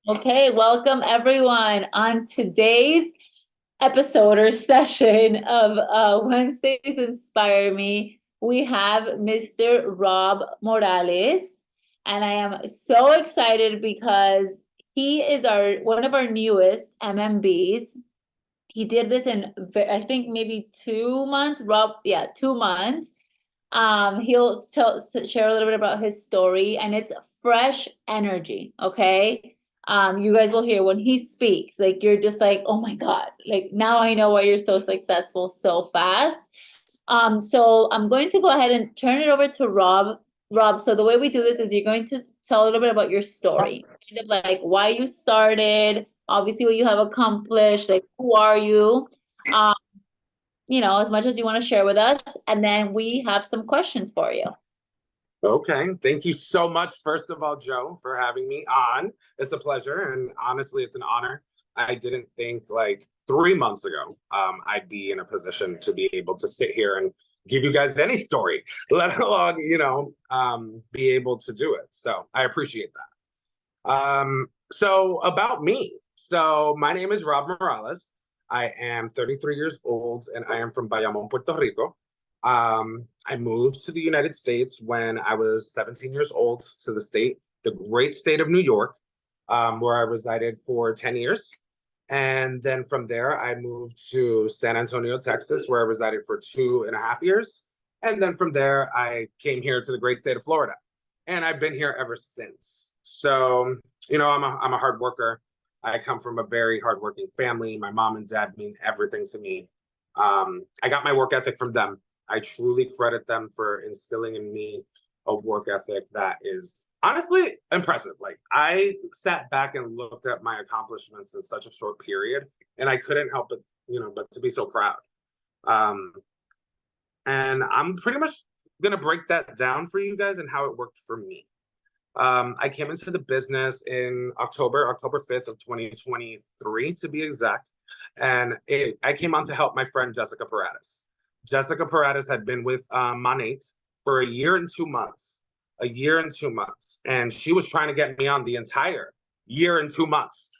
Okay, welcome everyone on today's episode or session of Wednesdays Inspire Me. We have Mr. Rob Morales, and I am so excited because he is our one of our newest MMBs. He did this in I think maybe 2 months. Rob, yeah, 2 months. He'll share a little bit about his story, and it's fresh energy. Okay. You guys will hear when he speaks, like you're just like, oh my God, like now I know why you're so successful so fast. So I'm going to go ahead and turn it over to Rob. Rob, so the way we do this is you're going to tell a little bit about your story, kind of like why you started, obviously what you have accomplished, like who are you? Um, as much as you want to share with us, and then we have some questions for you. Okay. Thank you so much, first of all, Joe, for having me on. It's a pleasure. And honestly, it's an honor. I didn't think like 3 months ago I'd be in a position to be able to sit here and give you guys any story, let alone, be able to do it. So I appreciate that. So about me. So my name is Rob Morales. I am 33 years old and I am from Bayamon, Puerto Rico. I moved to the United States when I was 17 years old to the great state of New York, where I resided for 10 years. And then from there, I moved to San Antonio, Texas, where I resided for 2.5 years. And then from there, I came here to the great state of Florida. And I've been here ever since. So, I'm a hard worker. I come from a very hardworking family. My mom and dad mean everything to me. I got my work ethic from them. I truly credit them for instilling in me a work ethic that is honestly impressive. Like I sat back and looked at my accomplishments in such a short period, and I couldn't help but to be so proud. Um, and I'm pretty much gonna break that down for you guys and how it worked for me. I came into the business in October 5th of 2023 to be exact. And I came on to help my friend Jessica Paratus. Jessica Paratus had been with Monate for a year and 2 months, a year and 2 months. And she was trying to get me on the entire year and 2 months.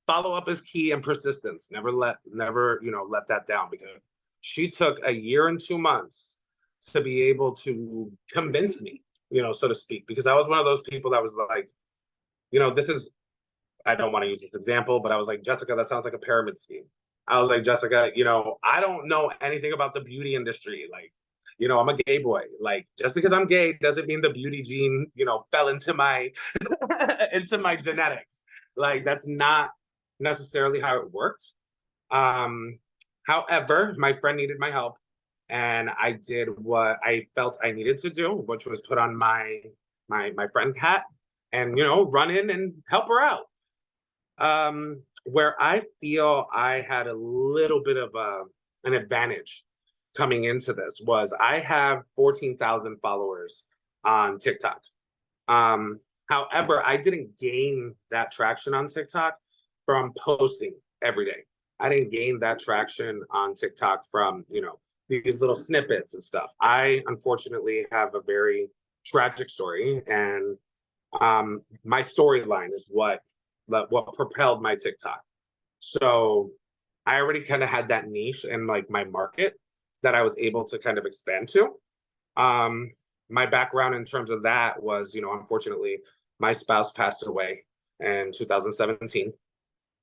Follow up is key and persistence. Never let that down because she took a year and 2 months to be able to convince me, so to speak, because I was one of those people that was like, this is, I don't want to use this example, but I was like, Jessica, that sounds like a pyramid scheme. I was like, Jessica, I don't know anything about the beauty industry. Like, I'm a gay boy. Like, just because I'm gay doesn't mean the beauty gene, fell into my into my genetics. Like, that's not necessarily how it worked. Um, However, my friend needed my help, and I did what I felt I needed to do, which was put on my friend hat and run in and help her out. Where I feel I had a little bit of an advantage coming into this was I have 14,000 followers on TikTok. Um, However, I didn't gain that traction on TikTok from posting every day. I didn't gain that traction on TikTok from, these little snippets and stuff. I unfortunately have a very tragic story, and my storyline is what propelled my TikTok. So I already kind of had that niche and like my market that I was able to kind of expand to. Um, my background in terms of that was, unfortunately, my spouse passed away in 2017.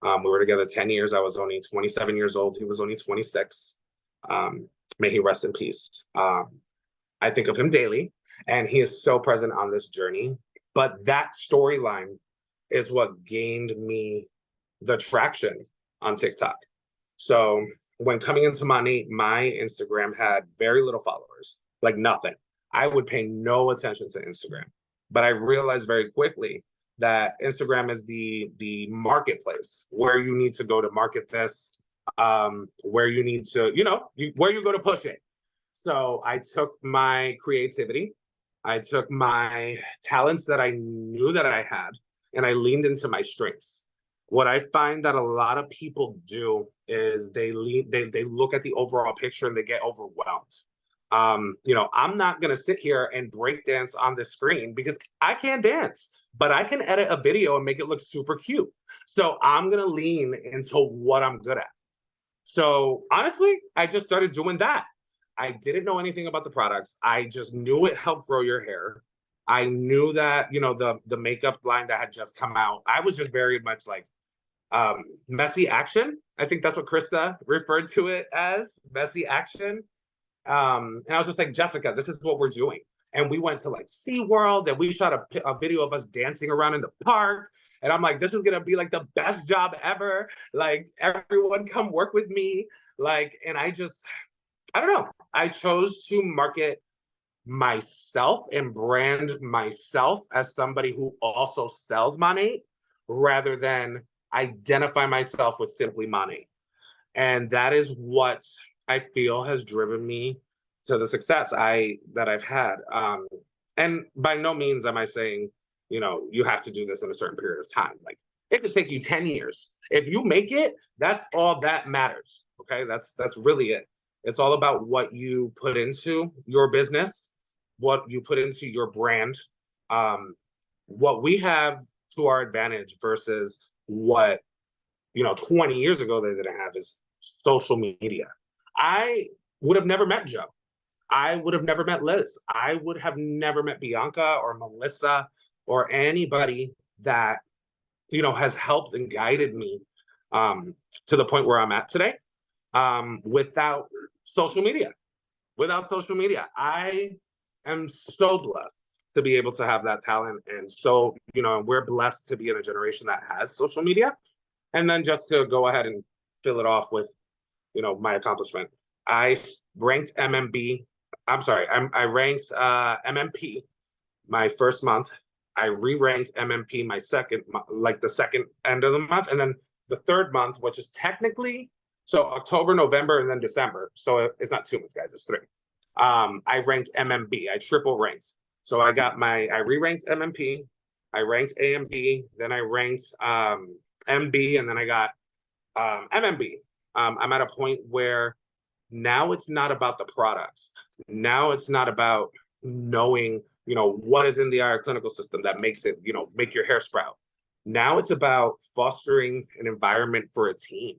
We were together 10 years. I was only 27 years old. He was only 26. May he rest in peace. I think of him daily, and he is so present on this journey. But that storyline is what gained me the traction on TikTok. So when coming into my Instagram had very little followers, like nothing. I would pay no attention to Instagram. But I realized very quickly that Instagram is the marketplace where you need to go to market this, where you need to, where you go to push it. So I took my creativity, I took my talents that I knew that I had, and I leaned into my strengths. What I find that a lot of people do is they look at the overall picture and they get overwhelmed. I'm not gonna sit here and break dance on the screen because I can't dance. but I can edit a video and make it look super cute. So I'm gonna lean into what I'm good at. So honestly, I just started doing that. I didn't know anything about the products. I just knew it helped grow your hair. I knew that, the makeup line that had just come out. I was just very much like messy action. I think that's what Krista referred to it as, messy action. And I was just like, Jessica, this is what we're doing. And we went to like SeaWorld and we shot a video of us dancing around in the park. And I'm like, this is gonna be like the best job ever. Like, everyone come work with me. Like, and I don't know. I chose to market myself and brand myself as somebody who also sells Monat rather than identify myself with simply Monat. And that is what I feel has driven me to the success that I've had. And by no means am I saying, you have to do this in a certain period of time. Like, it could take you 10 years. If you make it, that's all that matters. Okay. That's really it. It's all about what you put into your business, what you put into your brand, what we have to our advantage versus what 20 years ago they didn't have is social media. I would have never met Joe. I would have never met Liz. I would have never met Bianca or Melissa or anybody that has helped and guided me to the point where I'm at today without social media. Without social media, I am so blessed to be able to have that talent. And so, we're blessed to be in a generation that has social media. And then just to go ahead and fill it off with, my accomplishment, I ranked MMB. I'm sorry, I ranked MMP my first month. I re-ranked MMP my second, like the second end of the month. And then the third month, which is technically, so October, November, and then December. So it's not 2 months, guys, it's 3. I ranked MMB, I triple ranked. So I re-ranked MMP, I ranked AMB, then I ranked MB, and then I got MMB. I'm at a point where now it's not about the products. Now it's not about knowing, what is in the IR clinical system that makes it, make your hair sprout. Now it's about fostering an environment for a team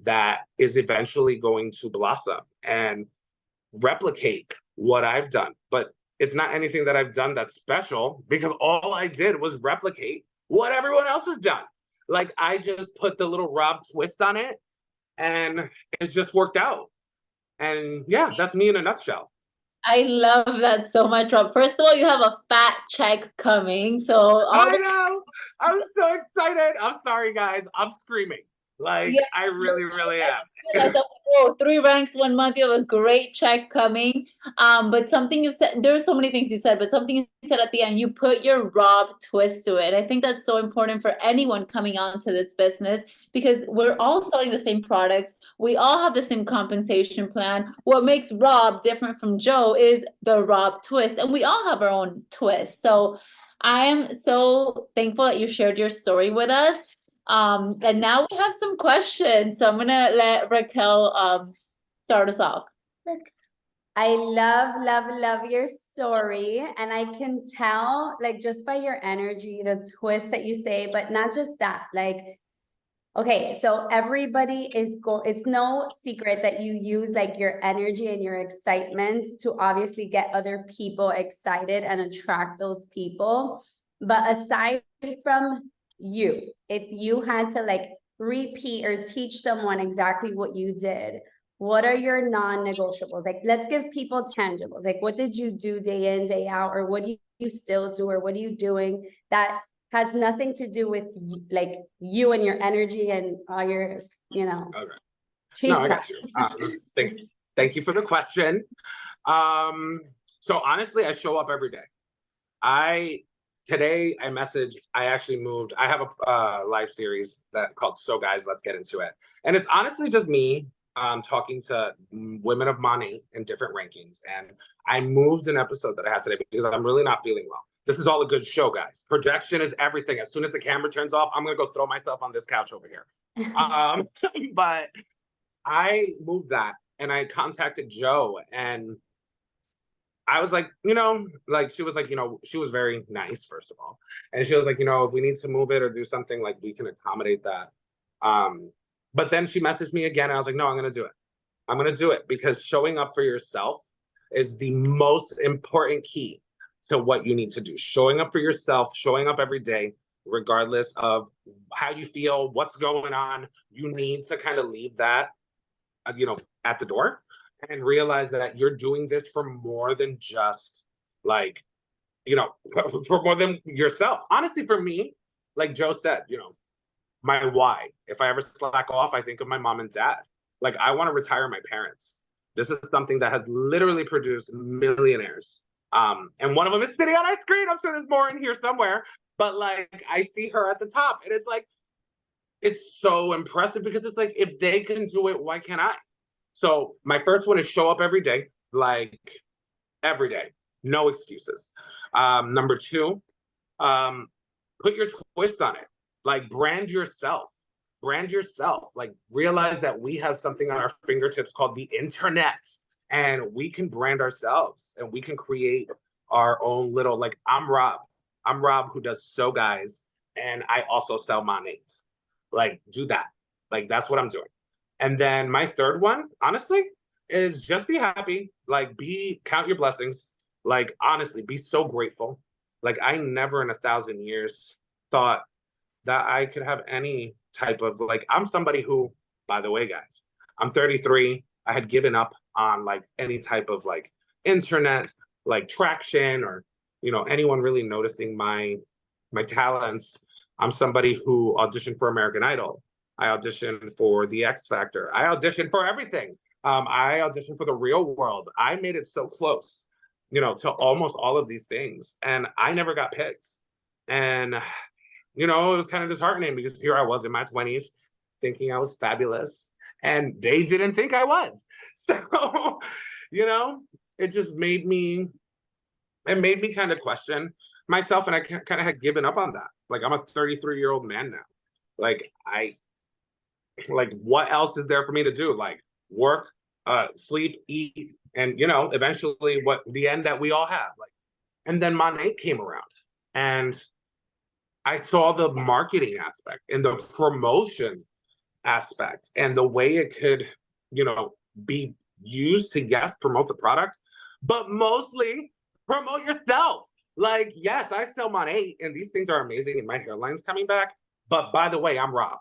that is eventually going to blossom and replicate what I've done. But it's not anything that I've done that's special because all I did was replicate what everyone else has done. Like, I just put the little Rob twist on it and it's just worked out. And yeah, that's me in a nutshell. I love that so much, Rob. First of all, you have a fat check coming. So I know. I'm so excited. I'm sorry, guys. I'm screaming. Like, yeah, I really, really am. Oh, 3 ranks 1 month. You have a great check coming. But something you said, there's so many things you said, but something you said at the end, you put your Rob twist to it. I think that's so important for anyone coming onto this business because we're all selling the same products. We all have the same compensation plan. What makes Rob different from Joe is the Rob twist, and we all have our own twist. So I am so thankful that you shared your story with us. And now we have some questions. So I'm gonna let Raquel start us off. I love your story. And I can tell, like, just by your energy, the twist that you say, but not just that, like, okay, so everybody it's no secret that you use like your energy and your excitement to obviously get other people excited and attract those people. But aside from you, if you had to like repeat or teach someone exactly what you did, what are your non-negotiables? Like, let's give people tangibles. Like, what did you do day in, day out, or what do you still do, or what are you doing that has nothing to do with like you and your energy and all your, Okay. No, I got you. Thank you for the question. So honestly, I show up every day. Today I actually moved. I have a live series called So Guys, Let's Get Into It. And it's honestly just me talking to women of Monat in different rankings. And I moved an episode that I had today because I'm really not feeling well. This is all a good show, guys. Projection is everything. As soon as the camera turns off, I'm going to go throw myself on this couch over here. But I moved that and I contacted Joe and I was like, like she was like, she was very nice, first of all. And she was like, if we need to move it or do something, like we can accommodate that. But then she messaged me again and I was like, no, I'm gonna do it. I'm gonna do it because showing up for yourself is the most important key to what you need to do. Showing up for yourself, showing up every day, regardless of how you feel, what's going on. You need to kind of leave that, at the door and realize that you're doing this for more than just like, for more than yourself. Honestly, for me, like Joe said, my why. If I ever slack off, I think of my mom and dad. Like, I want to retire my parents. This is something that has literally produced millionaires. And one of them is sitting on our screen. I'm sure there's more in here somewhere. But like, I see her at the top, and it's like, it's so impressive because it's like, if they can do it, why can't I? So my first one is show up every day, like every day, no excuses. Number two, put your twist on it, like brand yourself. Like realize that we have something on our fingertips called the internet, and we can brand ourselves and we can create our own little, like I'm Rob who does So Guys, and I also sell Monates. Like, do that. Like, that's what I'm doing. And then my third one, honestly, is just be happy. Like, count your blessings. Like, honestly, be so grateful. Like, I never in 1,000 years thought that I could have any type of, like, I'm somebody who, by the way, guys, I'm 33. I had given up on like any type of like internet, like traction or, anyone really noticing my talents. I'm somebody who auditioned for American Idol. I auditioned for The X Factor. I auditioned for everything. I auditioned for The Real World. I made it so close, to almost all of these things. And I never got picked. And, it was kind of disheartening because here I was in my 20s thinking I was fabulous. And they didn't think I was. So, it just made me kind of question myself. And I kind of had given up on that. Like, I'm a 33-year-old man now. Like, what else is there for me to do? Like, work, sleep, eat, and eventually what the end that we all have. Like, and then Monat came around, and I saw the marketing aspect and the promotion aspect and the way it could, be used to, yes, promote the product, but mostly promote yourself. Like, yes, I sell Monat and these things are amazing and my hairline's coming back. But by the way, I'm Rob,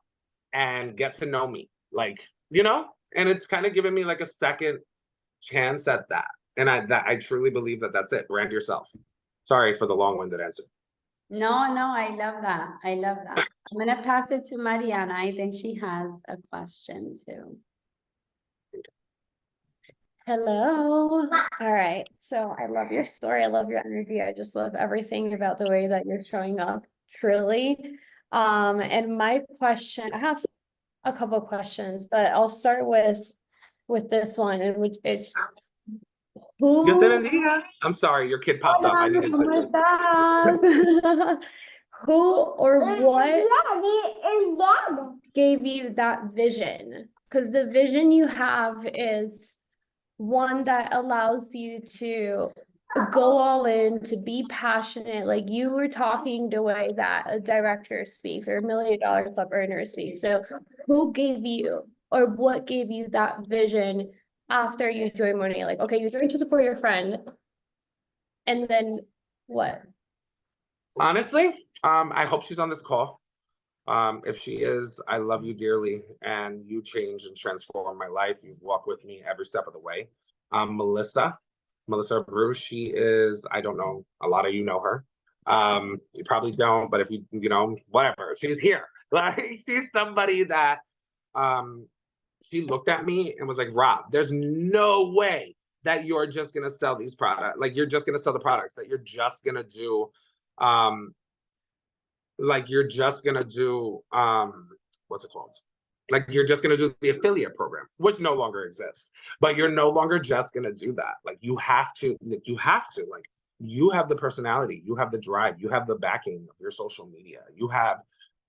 and get to know me, like, and it's kind of given me like a second chance at that. And I truly believe that that's it. Brand yourself. Sorry for the long-winded answer. No, I love that. I love that. I'm gonna pass it to Mariana. I think she has a question too. Hello. All right. So I love your story. I love your energy. I just love everything about the way that you're showing up, truly. And my question, I have a couple of questions, but I'll start with this one, and which is who. I'm sorry, your kid popped up. I needed to just... Who or what gave you that vision? Because the vision you have is one that allows you to go all in, to be passionate. Like you were talking the way that a director speaks or $1 Million Club earner speaks. So who gave you, or what gave you that vision after you joined Monat? Like, okay, you're doing to support your friend, and then what? Honestly, I hope she's on this call. If she is, I love you dearly, and you change and transform my life. You walk with me every step of the way. Melissa Brew, she is, I don't know, a lot of you know her. You probably don't, but if you whatever, she's here. Like, she's somebody that, she looked at me and was like, Rob, there's no way that you're just gonna sell these products. Like, you're just gonna sell the products, that you're just gonna do, like, you're just gonna do, what's it called? Like, you're just gonna do the affiliate program, which no longer exists, but you're no longer just gonna do that. Like, you have to, like, you have the personality, you have the drive, you have the backing of your social media, you have,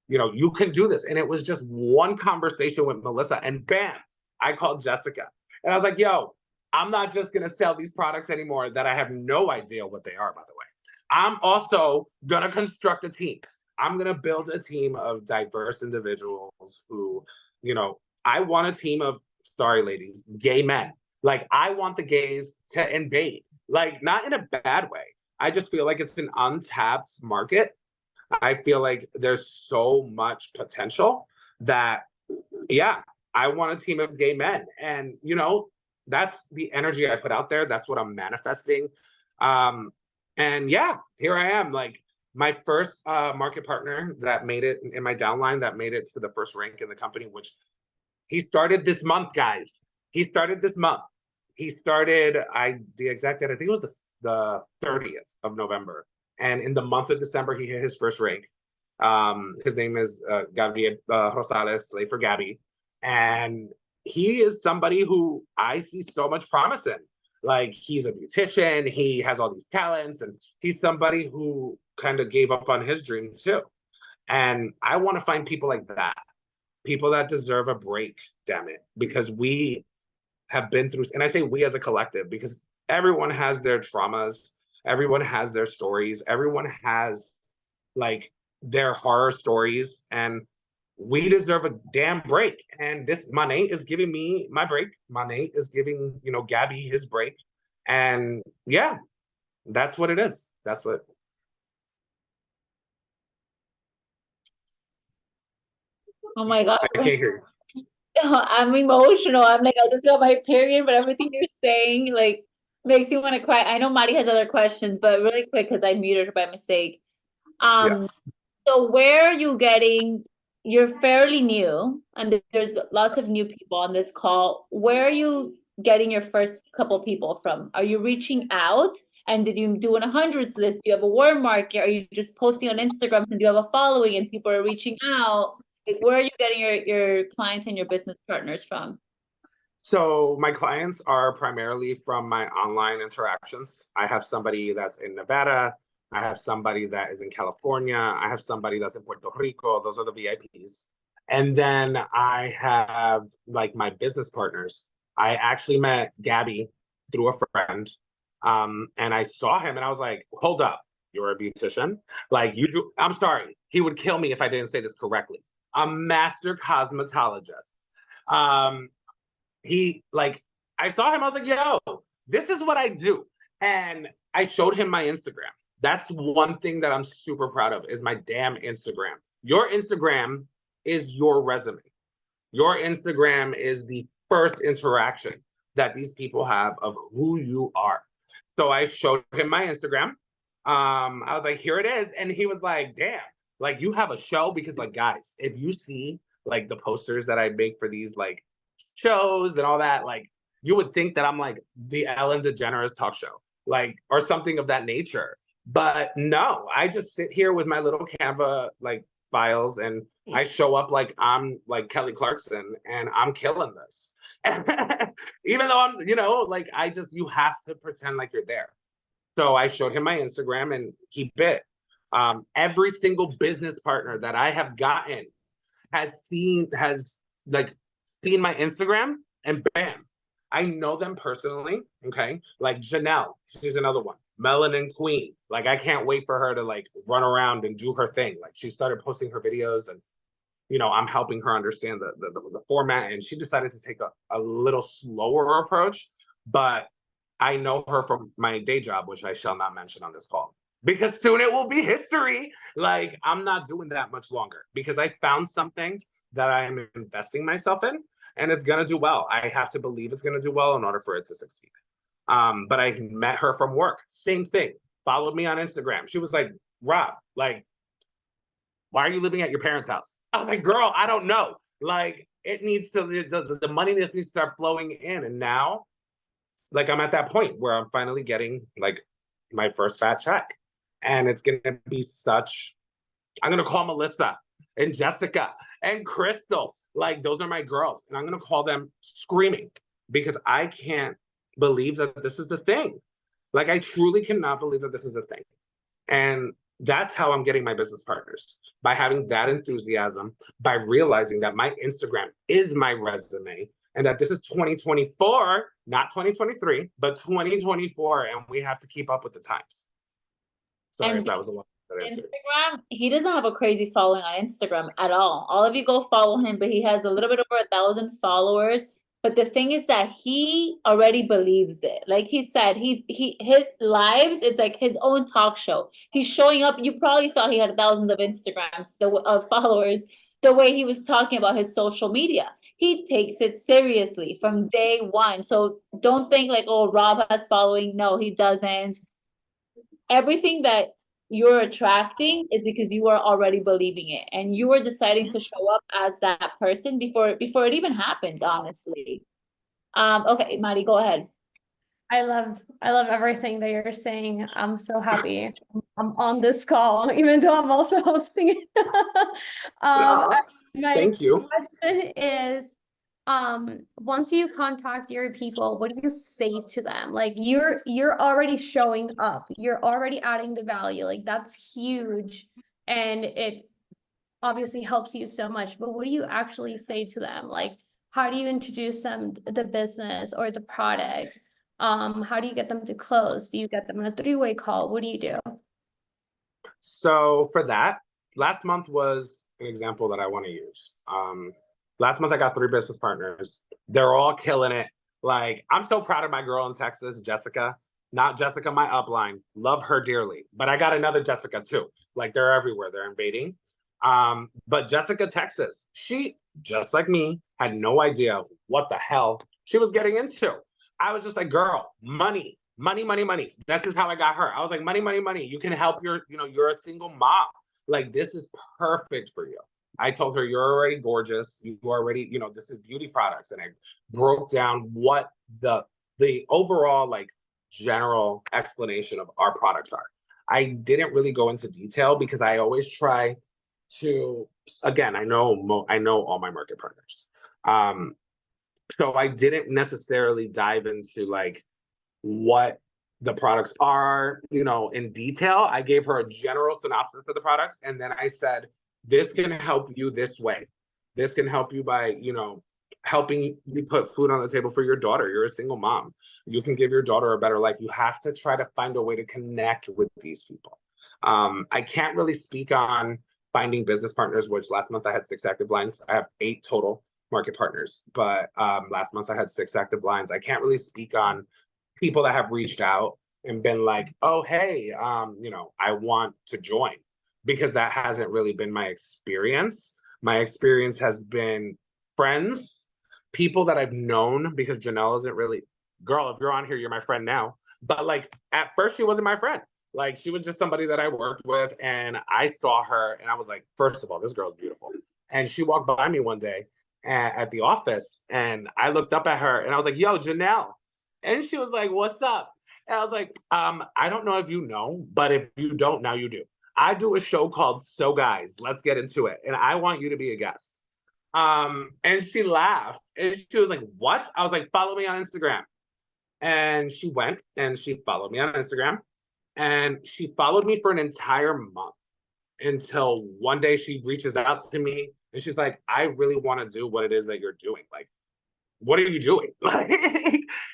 you can do this. And it was just one conversation with Melissa, and bam, I called Jessica. And I was like, yo, I'm not just going to sell these products anymore that I have no idea what they are, by the way. I'm also going to construct a team. I'm going to build a team of diverse individuals who, you know, I want a team of, sorry, ladies, gay men. Like, I want the gays to invade, like, not in a bad way. I just feel like it's an untapped market. I feel like there's so much potential that, yeah, I want a team of gay men. And, you know, that's the energy I put out there. That's what I'm manifesting. And yeah, here I am. Like, my first market partner that made it in my downline, that made it to the first rank in the company, which he started this month, guys. He started this month. He started, the exact date, I think it was the 30th of November. And in the month of December, he hit his first rank. His name is Gabriel Rosales, slave for Gabby. And he is somebody who I see so much promise in. Like, he's a beautician, he has all these talents, and he's somebody who kind of gave up on his dreams too. And I want to find people like that, people that deserve a break, damn it, because we have been through, and I say we as a collective, because everyone has their traumas, everyone has their stories, everyone has like their horror stories, and we deserve a damn break. And this Monet is giving me my break. Monet is giving, you know, Gabby his break. And yeah, that's what it is. That's what. Oh my God. I can't hear you. I'm emotional. I'm like, I just got my period, but everything you're saying like makes me want to cry. I know Mari has other questions, but really quick, because I muted her by mistake. Yes. So where are you getting, you're fairly new, and there's lots of new people on this call. Where are you getting your first couple people from? Are you reaching out? And did you do an 100s list? Do you have a warm market? Are you just posting on Instagram, and do you have a following and people are reaching out? Like, where are you getting your clients and your business partners from? So my clients are primarily from my online interactions. I have somebody that's in Nevada. I have somebody that is in California. I have somebody that's in Puerto Rico. Those are the VIPs. And then I have like my business partners. I actually met Gabby through a friend. And I saw him and I was like, hold up, you're a beautician? Like, you do, I'm sorry, he would kill me if I didn't say this correctly. A master cosmetologist. He, like, I saw him, I was like, yo, this is what I do. And I showed him my Instagram. That's one thing that I'm super proud of, is my damn Instagram. Your Instagram is your resume. Your Instagram is the first interaction that these people have of who you are. So I showed him my Instagram. I was like, here it is. And he was like, damn, like, you have a show? Because, like, guys, if you see like the posters that I make for these like shows and all that, like, you would think that I'm like the Ellen DeGeneres talk show, like, or something of that nature. But no, I just sit here with my little Canva like files and I show up like I'm like Kelly Clarkson and I'm killing this. Even though I'm, you know, like, I just, you have to pretend like you're there. So I showed him my Instagram and he bit. Every single business partner that I have gotten has seen my Instagram, and bam, I know them personally. Okay. Like Janelle, she's another one. Melanin Queen. Like, I can't wait for her to like run around and do her thing. Like, she started posting her videos and, you know, I'm helping her understand the format, and she decided to take a little slower approach. But I know her from my day job, which I shall not mention on this call, because soon it will be history. Like, I'm not doing that much longer because I found something that I am investing myself in, and it's gonna do well. I have to believe it's gonna do well in order for it to succeed. But I met her from work. Same thing. Followed me on Instagram. She was like, Rob, like, why are you living at your parents' house? I was like, girl, I don't know. Like, it needs to, the money just needs to start flowing in. And now, like, I'm at that point where I'm finally getting like my first fat check. And it's gonna be such, I'm gonna call Melissa and Jessica and Crystal. Like, those are my girls. And I'm gonna call them screaming because I can't believe that this is the thing. Like, I truly cannot believe that this is a thing. And that's how I'm getting my business partners, by having that enthusiasm, by realizing that my Instagram is my resume, and that this is 2024, not 2023, but 2024, and we have to keep up with the times. Sorry And if that was a long answer. Instagram, he doesn't have a crazy following on Instagram at all of you go follow him, but he has a little bit over 1,000 followers. But the thing is that he already believes it. Like he said, his lives, it's like his own talk show. He's showing up. You probably thought he had thousands of Instagrams, followers, the way he was talking about his social media. He takes it seriously from day one. So don't think like, oh, Rob has following. No, he doesn't. Everything that you're attracting is because you are already believing it, and you are deciding to show up as that person before it even happened, honestly. Okay, Mari, go ahead. I love everything that you're saying. I'm so happy I'm on this call, even though I'm also hosting it. My Thank you. question is, once you contact your people, what do you say to them? Like you're already showing up, you're already adding the value, like that's huge, and it obviously helps you so much, but what do you actually say to them? Like, how do you introduce them the business or the products? How do you get them to close? Do you get them in a three-way call? What do you do? So for that, last month was an example that I want to use. Last month I got 3 business partners. They're all killing it. Like, I'm so proud of my girl in Texas, Jessica. Not Jessica, my upline. Love her dearly. But I got another Jessica too. Like, they're everywhere. They're invading. But Jessica, Texas, she, just like me, had no idea what the hell she was getting into. I was just like, girl, money. This is how I got her. I was like, money. You can help you're a single mom. Like, this is perfect for you. I told her, you're already gorgeous. You already, this is beauty products. And I broke down what the overall, like, general explanation of our products are. I didn't really go into detail because I always try to, again, I know all my market partners. So I didn't necessarily dive into like what the products are, in detail. I gave her a general synopsis of the products. And then I said, this can help you this way. This can help you by, helping you put food on the table for your daughter. You're a single mom. You can give your daughter a better life. You have to try to find a way to connect with these people. I can't really speak on finding business partners, which last month I had 6 active lines. I have 8 total market partners, but last month I had 6 active lines. I can't really speak on people that have reached out and been like, oh, hey, I want to join, because that hasn't really been my experience. My experience has been friends, people that I've known, because Janelle isn't really, girl, if you're on here, you're my friend now. But like, at first she wasn't my friend. Like, she was just somebody that I worked with, and I saw her and I was like, first of all, this girl's beautiful. And she walked by me one day at the office, and I looked up at her and I was like, yo, Janelle. And she was like, what's up? And I was like, I don't know if you know, but if you don't, now you do. I do a show called So Guys, Let's Get Into It, and I want you to be a guest. And she laughed, and she was like, what? I was like, follow me on Instagram. And she went and she followed me on Instagram, and she followed me for an entire month, until one day she reaches out to me and she's like, I really want to do what it is that you're doing. Like, what are you doing?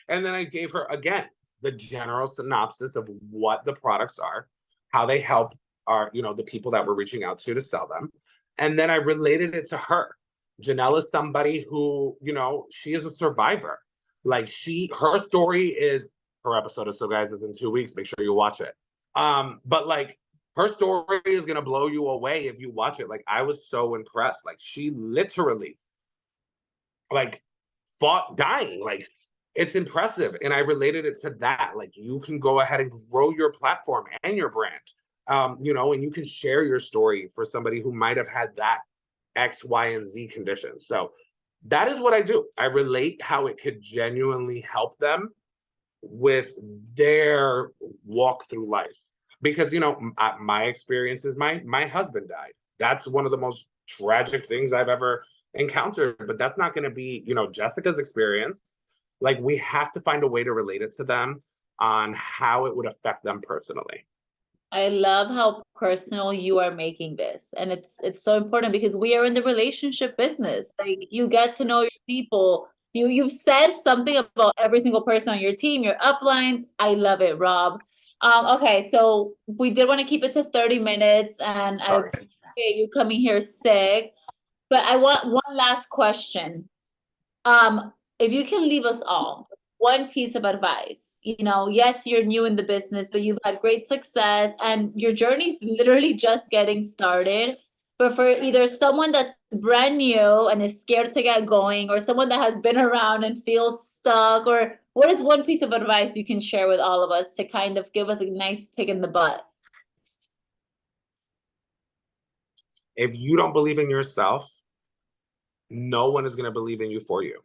And then I gave her, again, the general synopsis of what the products are, how they help the people that we're reaching out to sell them. And then I related it to her. Janelle is somebody who, she is a survivor. Like, her story is, her episode of So Guys is in 2 weeks. Make sure you watch it. But like, her story is going to blow you away if you watch it. Like, I was so impressed. Like, she literally, like, fought dying. Like, it's impressive. And I related it to that. Like, you can go ahead and grow your platform and your brand, and you can share your story for somebody who might have had that X, Y, and Z condition. So that is what I do. I relate how it could genuinely help them with their walk through life. Because, my experience is my husband died. That's one of the most tragic things I've ever encountered, but that's not going to be, Jessica's experience. Like, we have to find a way to relate it to them on how it would affect them personally. I love how personal you are making this. And it's so important because we are in the relationship business. Like, you get to know your people You've said something about every single person on your team, your uplines. I love it, Rob. Okay, so we did want to keep it to 30 minutes, and I Sorry. appreciate you coming here sick. But I want one last question. If you can leave us all one piece of advice, yes, you're new in the business, but you've had great success and your journey's literally just getting started. But for either someone that's brand new and is scared to get going, or someone that has been around and feels stuck, or what is one piece of advice you can share with all of us to kind of give us a nice kick in the butt? If you don't believe in yourself, no one is going to believe in you for you.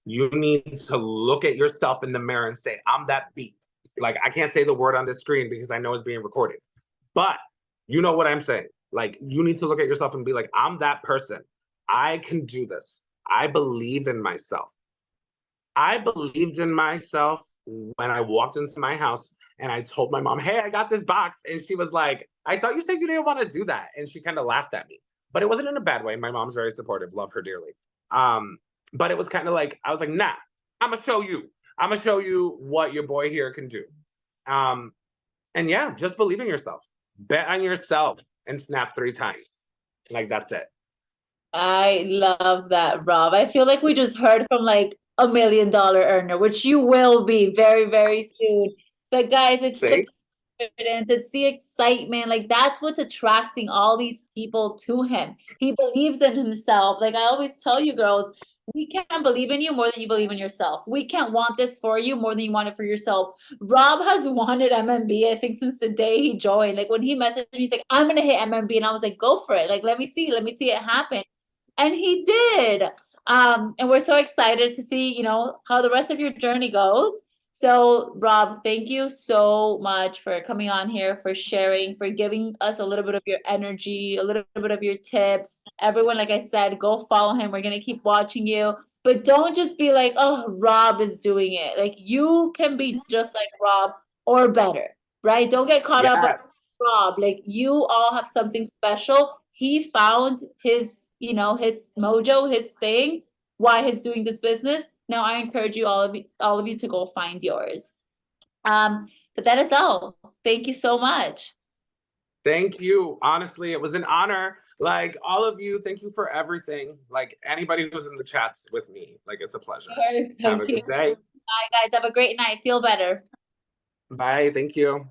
You need to look at yourself in the mirror and say, I'm that beat. Like, I can't say the word on the screen because I know it's being recorded, but you know what I'm saying. Like, you need to look at yourself and be like, I'm that person. I can do this. I believe in myself. I believed in myself when I walked into my house and I told my mom, hey, I got this box. And she was like, I thought you said you didn't want to do that. And she kind of laughed at me, but it wasn't in a bad way. My mom's very supportive, love her dearly. But it was kind of like, I was like, nah, I'm going to show you. I'm going to show you what your boy here can do. And yeah, just believe in yourself. Bet on yourself and snap 3 times. Like, that's it. I love that, Rob. I feel like we just heard from like $1 million earner, which you will be very, very soon. But guys, it's the confidence, it's the excitement. Like, that's what's attracting all these people to him. He believes in himself. Like I always tell you girls, we can't believe in you more than you believe in yourself. We can't want this for you more than you want it for yourself. Rob has wanted MMB, I think, since the day he joined. Like when he messaged me, he's like, I'm gonna hit MMB. And I was like, go for it. Like, let me see it happen. And he did. And we're so excited to see, how the rest of your journey goes. So, Rob, thank you so much for coming on here, for sharing, for giving us a little bit of your energy, a little bit of your tips. Everyone, like I said, go follow him. We're going to keep watching you. But don't just be like, oh, Rob is doing it. Like, you can be just like Rob or better, right? Don't get caught up on Rob. Like, you all have something special. He found his, his mojo, his thing, why he's doing this business. Now I encourage you all of you to go find yours. But that is all. Thank you so much. Thank you. Honestly, it was an honor. Like, all of you, thank you for everything. Like, anybody who's in the chats with me, like, it's a pleasure. Have a good day. Bye, guys. Have a great night. Feel better. Bye. Thank you.